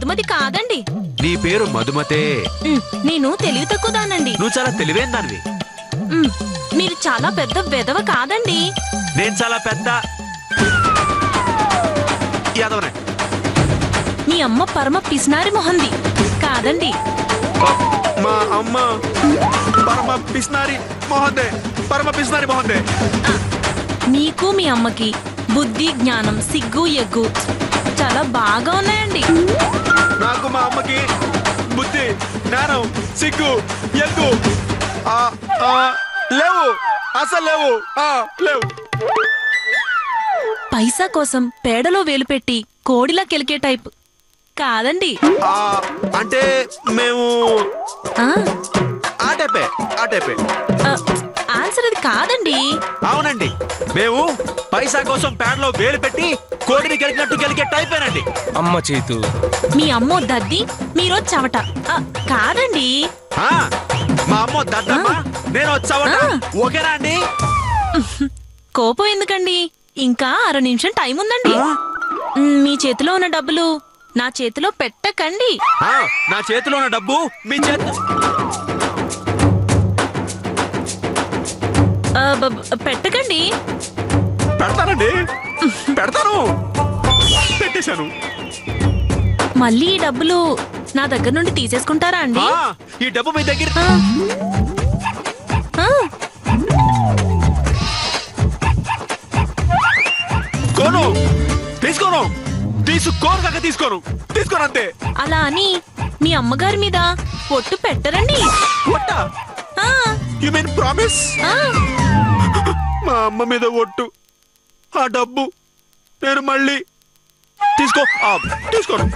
మధుమతి కాదండి. నీ పేరు మధుమతే. నేను తెలివి తక్కువదానండి. నువ్వు చాలా తెలివైన దానివి. మీరు చాలా పెద్ద వెధవ కాదండి. నేను చాలా పెద్ద యాదవనే. మీ అమ్మ పరమ పిసినారి మొహంది కాదండి. మా అమ్మ పరమ పిసినారి మొహందే. పరమ పిసినారి మొహందే. మీకు మీ అమ్మకి బుద్ధి, జ్ఞానం, సిగ్గు, ఎగ్గు చాలా బాగా ఉన్నాయండి. నాకు మా అమ్మకి బుద్ధి, జ్ఞానం, సిగ్గు, ఎగ్గు లేవు. అసలు లేవు. లేవు. పైసా కోసం పేడలో వేలు పెట్టి కోడిలా కెలికే టైప్ కాదండి. అంటే మేము ఆన్సర్ అది కాదండి. అవునండి, మేము పైసా కోసం పేడలో వేలు పెట్టి కోడిని గెలికినట్టు గెలికే టైపేనండి. అమ్మ చేతు. మీ అమ్మో దద్ది, మీరో చవట కాదండి. మా అమ్మో దద్దమ్మ, నేను చవట. ఓకేనా అండి? కోపం ఎందుకండి? ఇంకా 6 నిమిషం టైం ఉందండి. మీ చేతిలో ఉన్న డబ్బులు నా చేతిలో పెట్టకండి. నా చేతిలో ఉన్న డబ్బు మీ చేతి పెట్టకండి. పెడతానండి, పెడతాను. పెట్టేశాను. మళ్ళీ ఈ డబ్బులు నా దగ్గర నుండి తీసేసుకుంటారా అండి? ఈ డబ్బు మీ దగ్గర తీసుకోను అంతే. అలా అని మీ అమ్మగారి మీద ఒట్టు పెట్టరండి. You mean promise? మా అమ్మ మీద ఒట్టు. ఆ డబ్బు నేను మళ్ళీ తీసుకోను.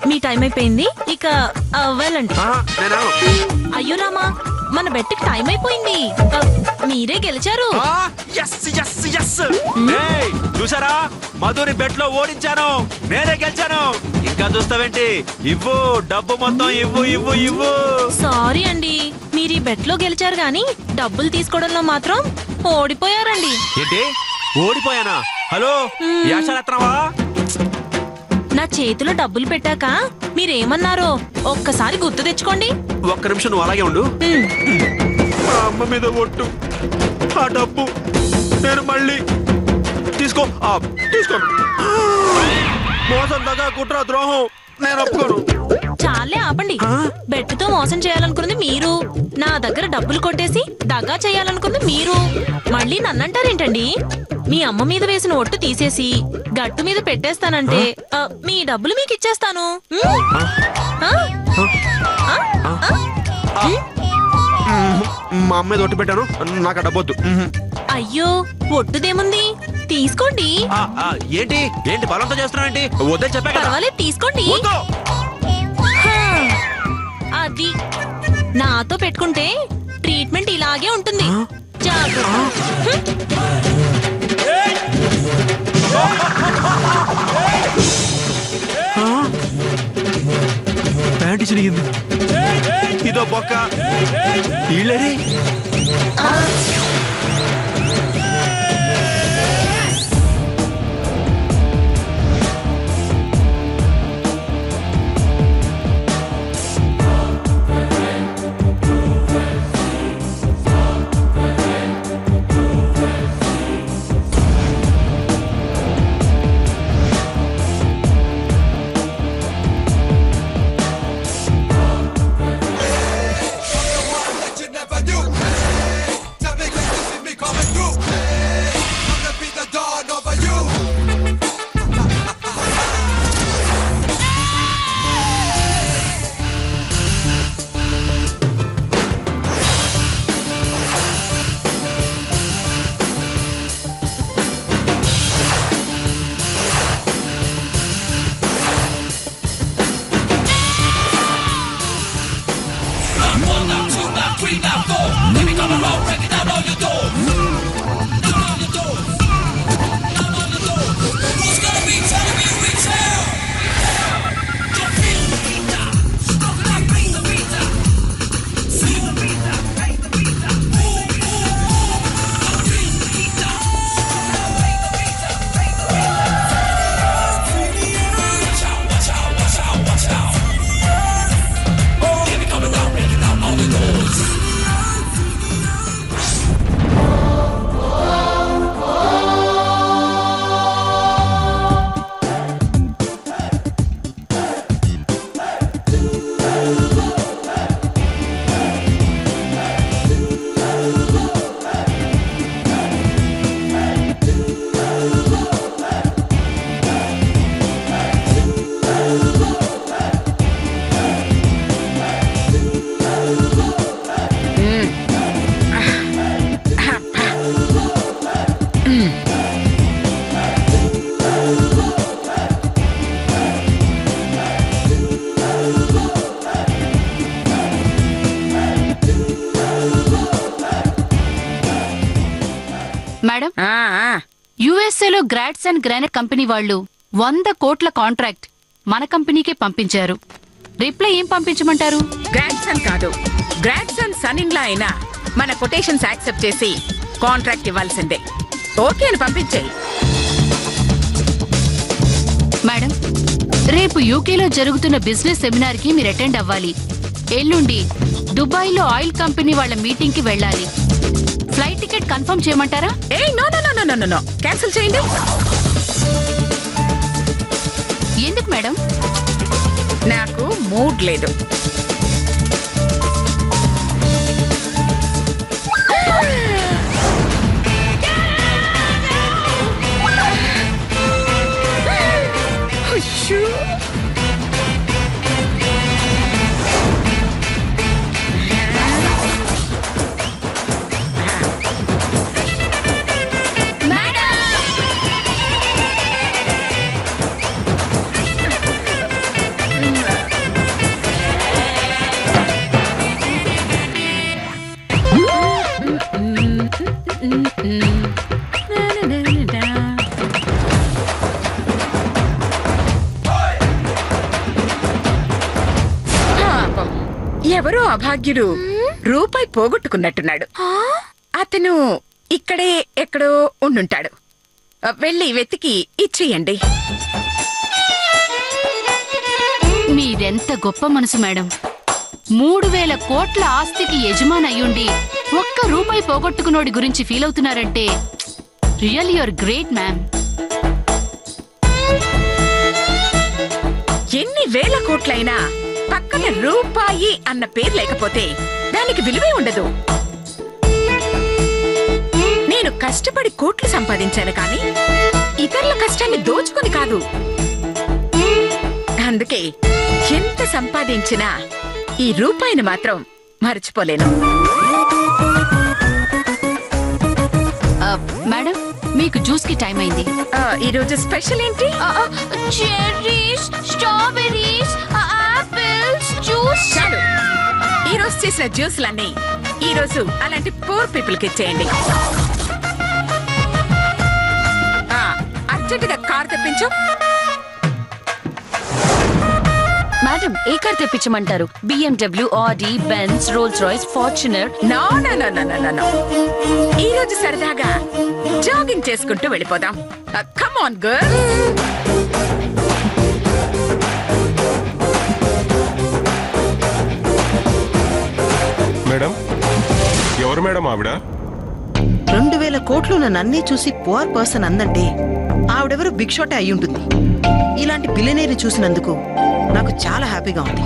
మీ టైం అయిపోయింది, ఇక వెళ్ళండి. అయ్యో రామా, మన బెట్టికి టైం అయిపోయింది. మీరే గెలిచారు. చూసారా, మధుని బెట్ లో ఓడించాను, నేనే గెలిచాను. ఇంకా చూస్తావేంటి? ఇవ్వు డబ్బు మొత్తం, ఇవ్వు. సారీ అండి, మీరు ఈ బెట్ లో గెలిచారు గాని డబ్బులు తీసుకోవడంలో మాత్రం ఓడిపోయారండి. ఏంటి ఓడిపోయానా? హలో, యాషాలత్రవా? నా చేతిలో డబ్బులు పెట్టాక మీరేమన్నారో ఒక్కసారి గుర్తు తెచ్చుకోండి. ఒక్క నిమిషం నువ్వు అలాగే ఉండు. మా అమ్మ మీద ఒట్టు. ఆ డబ్బు నేను మళ్ళీ తీసుకోను. మోసం, దగా, కుట్ర, ద్రోహం నేను ఒప్పుకోను. చాలే ఆపండి. బెట్టుతో మోసం చేయాలనుకున్నది మీరు, నా దగ్గర డబ్బులు కొట్టేసి దగా చేయాలనుకుంది మీరు. మళ్ళీ నన్నంటారేంటండి? మీ అమ్మ మీద వేసిన ఒట్టు తీసేసి గట్టు మీద పెట్టేస్తానంటే మీ డబ్బులు మీకు ఇచ్చేస్తాను. మా అమ్మ మీద ఒట్టు పెట్టాను, నాకు ఆ డబ్బొద్దు. అయ్యో, ఒట్టుదేముంది, తీసుకోండి. ఏంటి బలంతో చేస్తున్నానండి? వద్దని చెప్పా. పర్వాలేదు, తీసుకోండి. అది నాతో పెట్టుకుంటే ట్రీట్మెంట్ ఇలాగే ఉంటుంది. ప్యాంటు చిరిగింది. ఇదో బొక్క. ఇళ్ళని మేడం యుఎస్ఏలో గ్రాడ్స్ అండ్ గ్రానైట్ కంపెనీ వాళ్ళు 100 కోట్ల కాంట్రాక్ట్ మన కంపెనీకే పంపించారు. రిప్లై ఏం పంపించమంటారు? గ్రాండ్సన్ కాదు, గ్రాండ్సన్ సన్ ఇన్ లా అయినా మన కొటేషన్స్ యాక్సెప్ట్ చేసి కాంట్రాక్ట్ ఇవ్వాల్సిందే. ఓకే అని పంపించేయి. మేడం, రేపు యూకేలో జరుగుతున్న బిజినెస్ సెమినార్ కి మీరు అటెండ్ అవ్వాలి. ఎల్లుండి దుబాయ్లో ఆయిల్ కంపెనీ వాళ్ళ మీటింగ్ కి వెళ్ళాలి. ఫ్లైట్ టికెట్ కన్ఫర్మ్ చేయమంటారా? No no no no no no, cancel చేయండి. ఎందుకు మేడం? నాకు మూడ్ లేదు. ఎవరో అభాగ్యుడు రూపాయి పోగొట్టుకున్నట్టున్నాడు. అతను ఇక్కడే ఎక్కడో ఉండుంటాడు. వెళ్ళి వెతికి ఇచ్చేయండి. మీరెంత గొప్ప మనసు మేడం. 3000 కోట్ల ఆస్తికి యజమాని అయ్యుండి ఒక్క రూపాయి పోగొట్టుకున్నోడి గురించి ఫీల్ అవుతున్నారంటే రియల్ యువర్ గ్రేట్ మ్యామ్. ఎన్ని వేల కోట్లైనా పక్కన రూపాయి అన్న పేరు లేకపోతే దానికి విలువే ఉండదు. నేను కష్టపడి కోట్లు సంపాదించాను కానీ ఇతరుల కష్టాన్ని దోచుకుని కాదు. అందుకే ఎంత సంపాదించినా ఈ రూపాయిని మాత్రం మర్చిపోలేను. మేడం, మీకు జ్యూస్ కి టైం అయింది. ఈరోజు స్పెషల్ ఏంటి? Cherries, strawberries, apples juice. చాలు, ఈ రోజు చేసిన జ్యూస్లన్నీ ఈ రోజు అలాంటి పూర్ పీపుల్ కి ఇచ్చేయండి. అర్జెంటుగా కార్ తెప్పించు. మేడం, ఏ కార్ తెప్పించమంటారు? BMW, Audi, Benz, Rolls Royce, Fortuner? No no no no no no, ఈ రోజు సరదాగా జాగింగ్ చేసుకుంటూ వెళ్ళిపోదాం. Come on girl. మేడం, ఎవరు మేడం ఆవిడ? 2000 కోట్లు నన్నే చూసి పువర్ పర్సన్ అందంటే ఆవిడెవరు బిగ్ షాటే అయి ఉంటుంది. ఇలాంటి బిలియనీర్ని చూసినందుకు నాకు చాలా హ్యాపీగా ఉంది.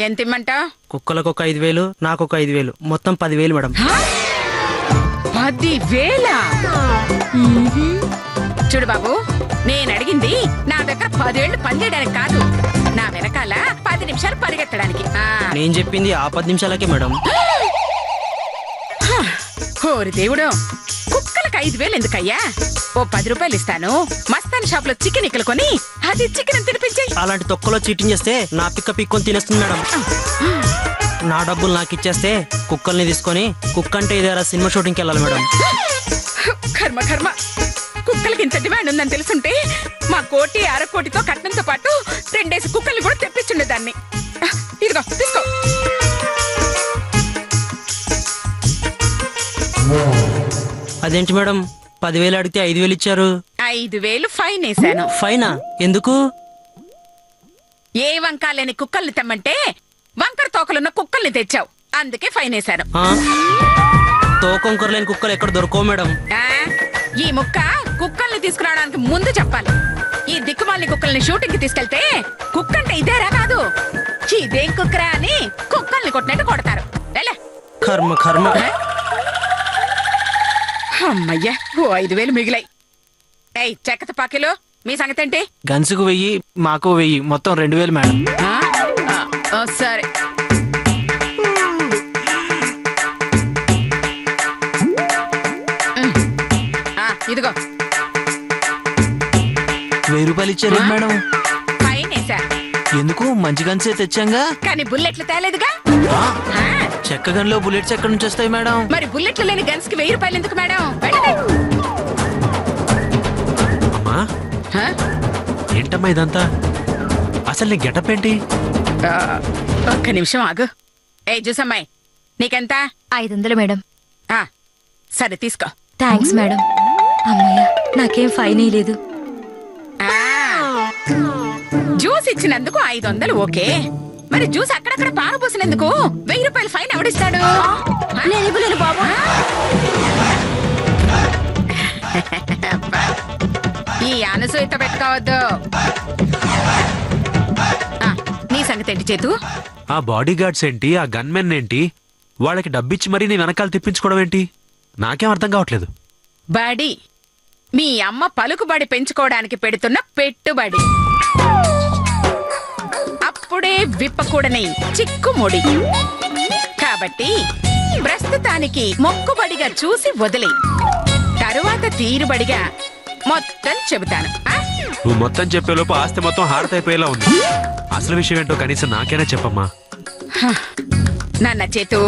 ఎంత ఇమ్మంటావు? కుక్కలకు ఒక 5000, నాకు ఒక 5000, మొత్తం 10,000 మేడం. 10,000? చూడు బాబు, నేను అడిగింది నా దగ్గర 10 ఏళ్లు పనిచేయడానికి కాదు, నా వెనకాల 10 నిమిషాలు పరిగెత్తడానికి. నేను చెప్పింది ఆ 10 నిమిషాలకే మేడం. ఓరి దేవుడు, కుక్కలకు 5,000 ఎందుకయ్యా? ఓ 10 రూపాయలు ఇస్తాను, మస్తాన్ షాప్ లో చికెన్ ఇక్కలు కొని అది చికెన్ తినిపించాయి. అలాంటి తొక్కలో చీటింగ్ చేస్తే నా పిక్క పిక్కొని తినేస్తుంది మేడం. నా డబ్బులు నాకు ఇచ్చేస్తే కుక్కల్ని తీసుకొని కుక్క అంటే ఇదేరా సినిమా షూటింగ్కి వెళ్ళాలి మేడం. కర్మ కర్మ, కుక్కలకి ఇంత డిమాండ్ ఉందని తెలుసుంటే మా 1 1/2 కోటితో కట్నంతో పాటు 2 కుక్కల్ని కూడా తెప్పించుండేదాన్ని. ఇదిగో తీసుకో. అదేంటి మేడం, 10,000 అడిగితే 5,000 ఇచ్చారు? 5,000 ఫైన్ వేశాను. ఫైనా? ఎందుకు? ఏ వంకాలేని కుక్కల్ని తెమ్మంటే వంకర తోకలున్న కుక్కల్ని తెచ్చావు, అందుకే ఫైన్ వేశాను. తోకొంకర లేని కుక్కలు ఎక్కడ దొరకవు మేడం. ఈ ముక్క కుక్కల్ని తీసుకురావడానికి ముందు చెప్పాలి. ఈ దిక్కుమాలిని కుక్కల్ని షూటింగ్ కి తీసుకెళ్తే కుక్కంటే ఇదేరా కాదు, ఇదేం కుక్కరా అని కుక్కల్ని కొట్టినట్టు కొడతారు. కర్మ కర్మ. అమ్మయ్యా, ఓ 5,000 మిగిలాయి. చెక్క తుపాకీలు మీ సంగతి ఏంటి? గన్సుకు 1000, మాకు 1000, మొత్తం 2000 మేడం. సరే ఇదిగో 1000 రూపాయలు ఇచ్చారు మేడం. ఫైన్ వేసా. ఎందుకు? మంచి గన్సే తెచ్చాంగా. కానీ బుల్లెట్లు తేలేదుగా. చెక్క గన్లో బుల్లెట్స్ ఎక్కడి నుంచి వస్తాయి మేడం? మరి బుల్లెట్లు లేని గన్స్ కి 1000 రూపాయలు ఎందుకు మేడం? వెళ్ళండి. అమ్మా ఏంటమ్మా ఇదంతా? అసలు నీ గెటప్ ఏంటి? ఒక్క నిమిషం ఆగు. ఏ జూసమ్మాయి, నీకెంత? 500 మేడం. సరే తీసుకో. Thanks madam. అమ్మయ్య, నాకేం ఫైన్ లేదు. జ్యూస్ ఇచ్చినందుకు 500 ఓకే. మరి జ్యూస్ అక్కడక్కడ పారబోసినందుకు 1000 రూపాయలు ఫైన్ ఎవడిస్తాడు? నేను బాబు. ఈ అనసూయత పెట్టుకోవద్దు. నీ సంగతి ఏంటి చేతు? ఆ బాడీ గార్డ్స్ ఏంటి, ఆ గన్మెన్ ఏంటి, వాళ్ళకి డబ్బిచ్చి మరీ నీ వెనకాల తిప్పించుకోవడం ఏంటి? నాకేం అర్థం కావట్లేదు. బడి మీ అమ్మ పలుకుబడి పెంచుకోవడానికి పెడుతున్న పెట్టుబడి. అప్పుడే విప్పకూడని చిక్కుముడి. కాబట్టి ప్రస్తుతానికి మొక్కుబడిగా చూసి వదిలే, తరువాత తీరుబడిగా మొత్తం చెబుతాను. నువ్వు మొత్తం చెప్పేలోపు ఆస్తి మొత్తం హారతైపోయేలా ఉంది. అసలు విషయం ఏంటో కనీసం నాకైనా చెప్పమ్మా. నాన్న చేతు,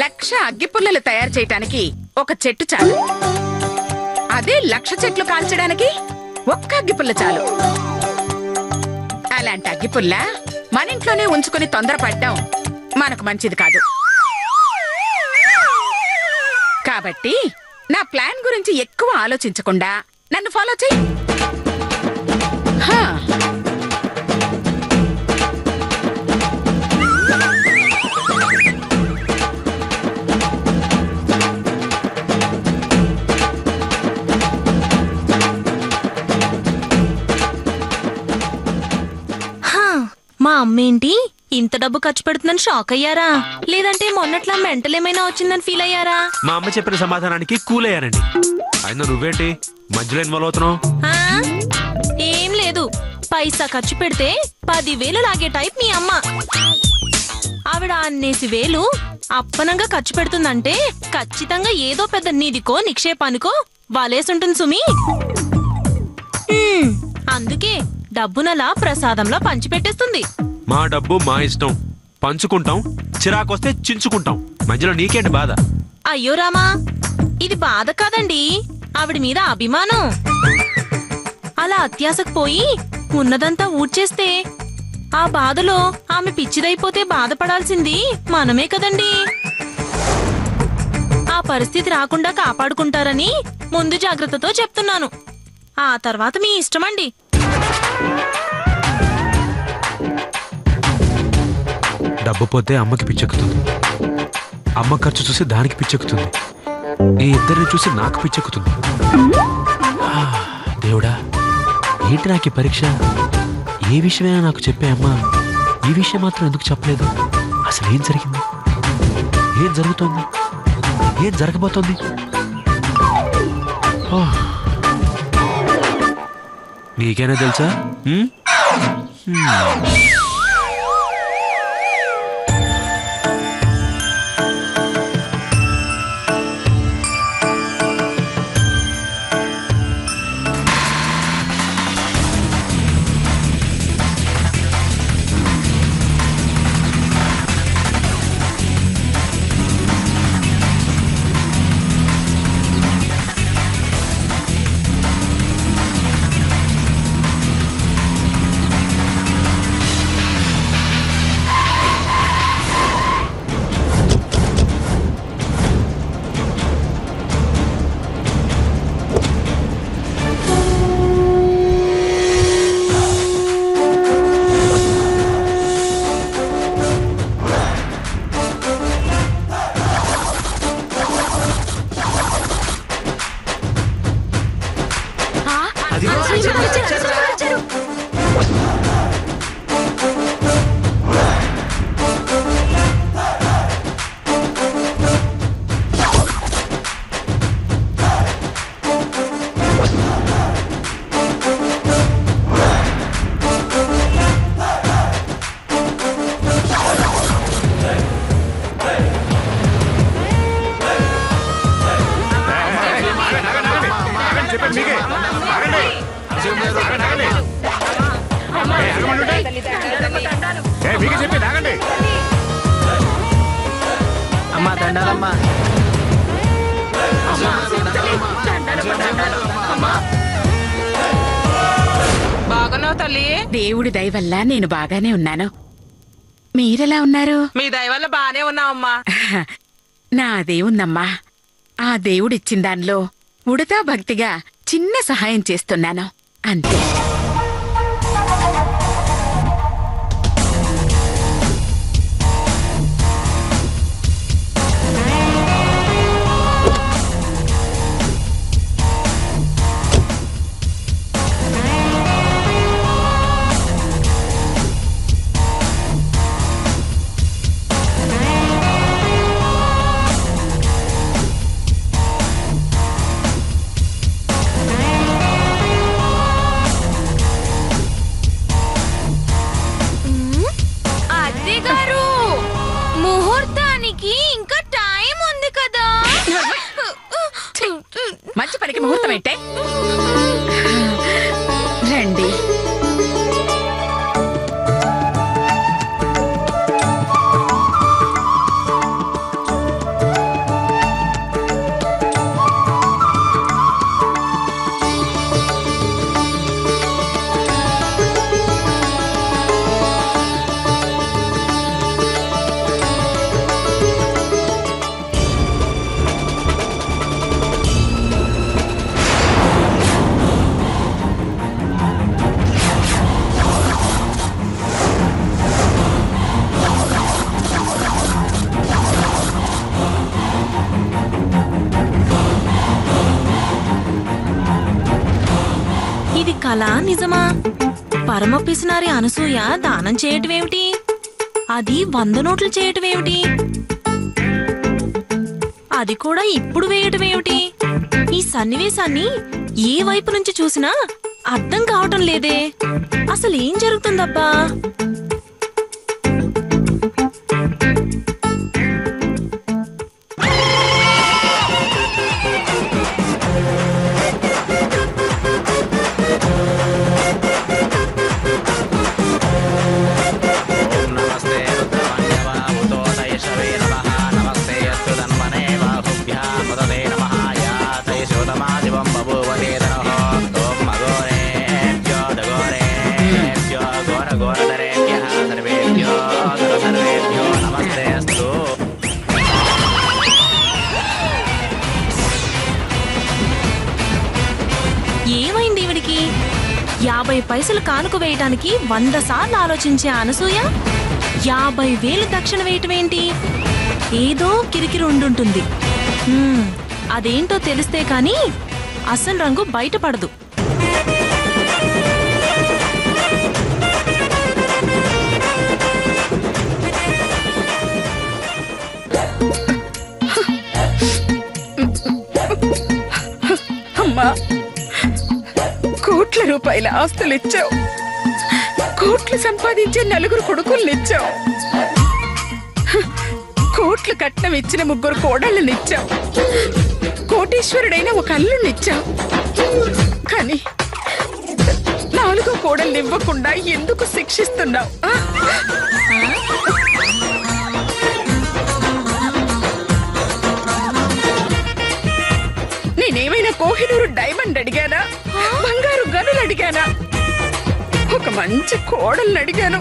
1,00,000 అగ్గిపుల్లలు తయారు చేయటానికి ఒక చెట్టు చాలు. అదే 1,00,000 చెట్లు కాల్చడానికి ఒక్క అగ్గిపుల్ల చాలు. అలాంటి అగ్గిపుల్ల మన ఇంట్లోనే ఉంచుకుని తొందరపడ్డం మనకు మంచిది కాదు. కాబట్టి నా ప్లాన్ గురించి ఎక్కువ ఆలోచించకుండా నన్ను ఫాలో చెయ్యి. మా అమ్మేంటి ఇంత డబ్బు ఖర్చు పెడుతుందని షాక్ అయ్యారా? లేదంటే మొన్నట్లా మెంటల్ ఏమైనా వచ్చిందని ఫీల్ అయ్యారా? మా అమ్మ చెప్పిన సమాధానానికి కూల్ అయ్యానండి. అయినా నువ్వేంటి మధ్యలో ఇన్వాల్వ్ అవుతున్నావు? ఏం లేదు, పైసా ఖర్చు పెడితే 10,000 లాగే టైప్ మీ అమ్మ. ఆవిడ అన్నేసి వేలు అప్పనంగా ఖర్చు పెడుతుందంటే ఖచ్చితంగా ఏదో పెద్ద నిధికో నిక్షేపానికో వాలేసుంటుంది సుమి. అందుకే డబ్బునలా ప్రసాదంలో పంచిపెట్టేస్తుంది. మా డబ్బు మా ఇష్టం, పంచుకుంటాం, చిరాకొస్తే చించుకుంటాం. మధ్యలో నీకేంటి బాధ? అయ్యో రామా, ఇది బాధ కాదండి, ఆవిడ మీద అభిమానం. అలా అత్యాసకు పోయి ఉన్నదంతా ఊడ్చేస్తే ఆ బాధలో ఆమె పిచ్చిదైపోతే బాధపడాల్సింది మనమే కదండి. ఆ పరిస్థితి రాకుండా కాపాడుకుంటారని ముందు జాగ్రత్తతో చెప్తున్నాను. ఆ తర్వాత మీ ఇష్టమండి. డబ్బు పోతే అమ్మకి పిచ్చెక్కుతుంది, అమ్మ ఖర్చు చూసి దానికి పిచ్చెక్కుతుంది, ఈ ఇద్దరిని చూసి నాకు పిచ్చెక్కుతుంది. దేవుడా, ఏంటి నాకు ఈ పరీక్ష? ఏ విషయమైనా నాకు చెప్పే అమ్మా ఈ విషయం మాత్రం ఎందుకు చెప్పలేదు? అసలు ఏం జరిగింది? ఏం జరుగుతోంది? ఏం జరగబోతోంది? నీకేనా తెలుసా? దండాలమ్మా. బాగున్నావు తల్లి. దేవుడి దయ వల్ల నేను బాగానే ఉన్నాను. మీరెలా ఉన్నారు? మీ దయ వల్ల బానే ఉన్నావమ్మా. నాదేముందమ్మా, ఆ దేవుడిచ్చిన దానిలో ఉడతా భక్తిగా చిన్న సహాయం చేస్తున్నాను అంతే. మంచి పనికి ముహూర్తం ఏంటే? రండి. ఇది కళ నిజమా? పరమ పిసినారి అనసూయ దానం చేయటమేమిటి? అది 100 నోట్లు చేయటమేమిటి? అది కూడా ఇప్పుడు వేయటమేమిటి? ఈ సన్నివేశాన్ని ఏ వైపు నుంచి చూసినా అర్థం కావటం లేదే. అసలు ఏం జరుగుతుందబ్బా? ఏమైంది ఈవిడికి? 50 పైసలు కానుక వేయటానికి 100 సార్లు ఆలోచించే అనసూయ 50,000 దక్షిణ వేయటమేంటి? ఏదో కిరికిరి ఉండుంటుంది. అదేంటో తెలిస్తే కాని అసలు రంగు బయటపడదు. అమ్మా, కోట్ల రూపాయల ఆస్తులిచ్చావు, కోట్లు సంపాదించే 4 కొడుకుల్నిచ్చావు, కోట్లు కట్నం ఇచ్చిన 3 కోడళ్ళనిచ్చావు, కోటీశ్వరుడైన ఒక అల్లునిచ్చావు. కానీ 4వ కోడల్ని ఇవ్వకుండా ఎందుకు శిక్షిస్తున్నావు? నేనేమైనా కోహినూరు డైమండ్ అడిగానా? బంగారు గనులు అడిగానా? ఒక మంచి కోడల్ని అడిగాను.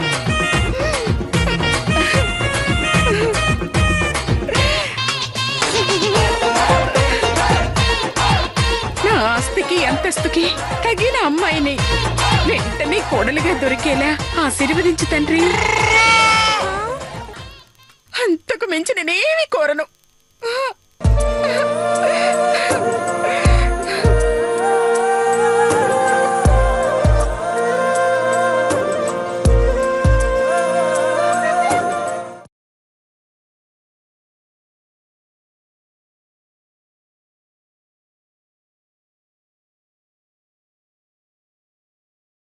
నా ఆస్తికి అంతస్తుకి తగిన అమ్మాయిని వెంటనే కోడలుగా దొరికేలా ఆశీర్వదించు తండ్రి. అంతకు మించి నేనేమి కోరను.